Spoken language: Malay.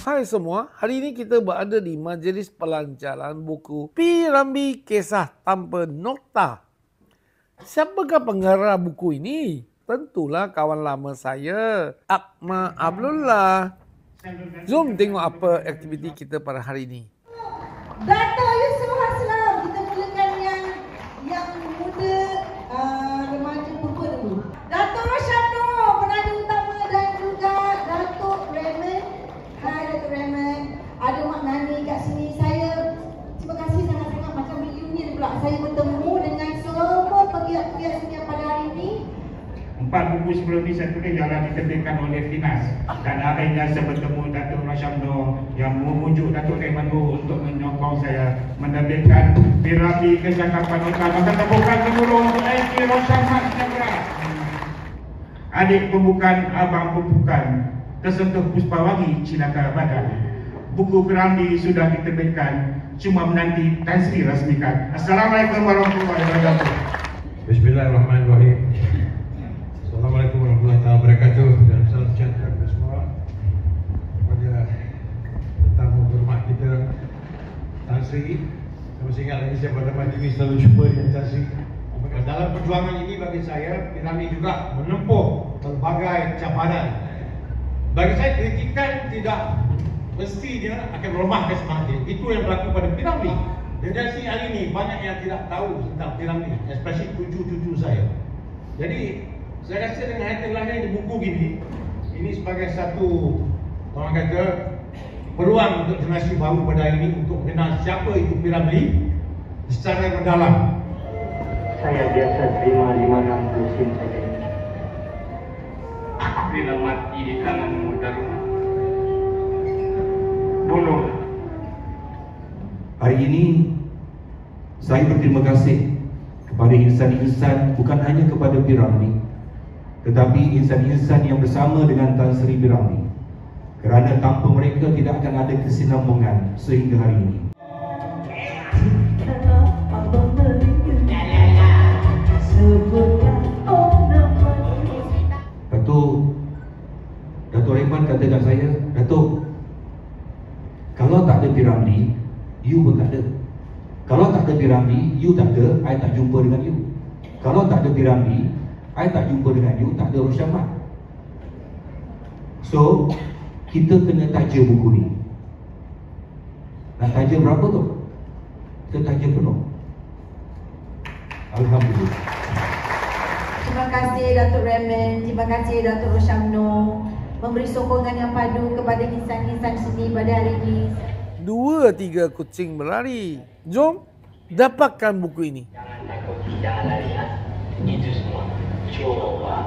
Hai semua, hari ini kita berada di majlis pelancaran buku P. Ramlee Kisah Tanpa Nokta. Siapakah pengarah buku ini? Tentulah kawan lama saya, Akmal Abdullah. Jom tengok apa aktiviti kita pada hari ini. Dato' Yusuf Haslam, kita mulakan yang muda, remaja purba dulu. Dato' Rosyano, penada utama, dan juga Dato' Raymond. Hai Dato' Raymond, ada Mak Nani kat sini. Saya terima kasih sangat-sangat, macam reunion pula saya bertemu dengan semua pegiat-pegiat seni pada hari ini. 4 buku sebelum ini saya tulis ialah diterbitkan oleh Finas, dan akhirnya saya bertemu Dato' Rosyamno yang memujuk Dato' Raymond untuk menyokong saya menerbitkan P. Ramlee Kisah Tanpa Nokta. Maka tepukan gemuruh untuk P. Rosyamno Sejahtera. Adik pembukaan, abang pembukaan, tersentuh puspawangi cilaka badan. Buku P. Ramlee sudah diterbitkan, cuma menanti Tan Sri rasmikan. Assalamualaikum warahmatullahi wabarakatuh. Bismillahirrahmanirrahim. Assalamualaikum warahmatullahi wabarakatuh, dan salam sejahtera kepada semua. Kepada tetamu berhormat kita Tan Sri, saya masih ingat lagi saya pada majlis selalu jumpa dengan Tan Sri. Dalam perjuangan ini bagi saya, P. Ramlee juga menempuh pelbagai cabaran. Bagi saya, kritikan tidak mesti dia akan melemahkan semangat. Itu yang berlaku pada P. Ramlee. Generasi hari ini banyak yang tidak tahu tentang P. Ramlee, especially cucu-cucu saya. Jadi saya rasa dengan hadir lahir di buku gini, ini sebagai satu, orang kata, peluang untuk generasi baru pada hari ini untuk mengenal siapa itu P. Ramlee secara mendalam. Saya biasa terima 5-6 sen saja. Bila mati di tanganmu Dharma, bunuh. Hari ini saya berterima kasih kepada insan-insan, bukan hanya kepada P. Ramlee, tetapi insan-insan yang bersama dengan Tan Sri P. Ramlee, kerana tanpa mereka tidak akan ada kesinambungan sehingga hari ini. Dato' Raymond kata kat saya, Dato', kalau tak ada P. Ramlee, you pun tak ada. Kalau tak ada P. Ramlee, you tak ada, I tak jumpa dengan you. Kalau tak ada P. Ramlee, I tak jumpa dengan you, tak ada Rosyamno. So, kita kena taja buku ni. Nak taja berapa tu? Kita taja penuh. Alhamdulillah. Terima kasih Dato' Raymond, terima kasih Dato' Rosyamno memberi sokongan yang padu kepada insan-insan seni pada hari ini. 2-3 kucing berlari. Jom dapatkan buku ini. Jangan takut, jangan lari. Itu semua. Coba.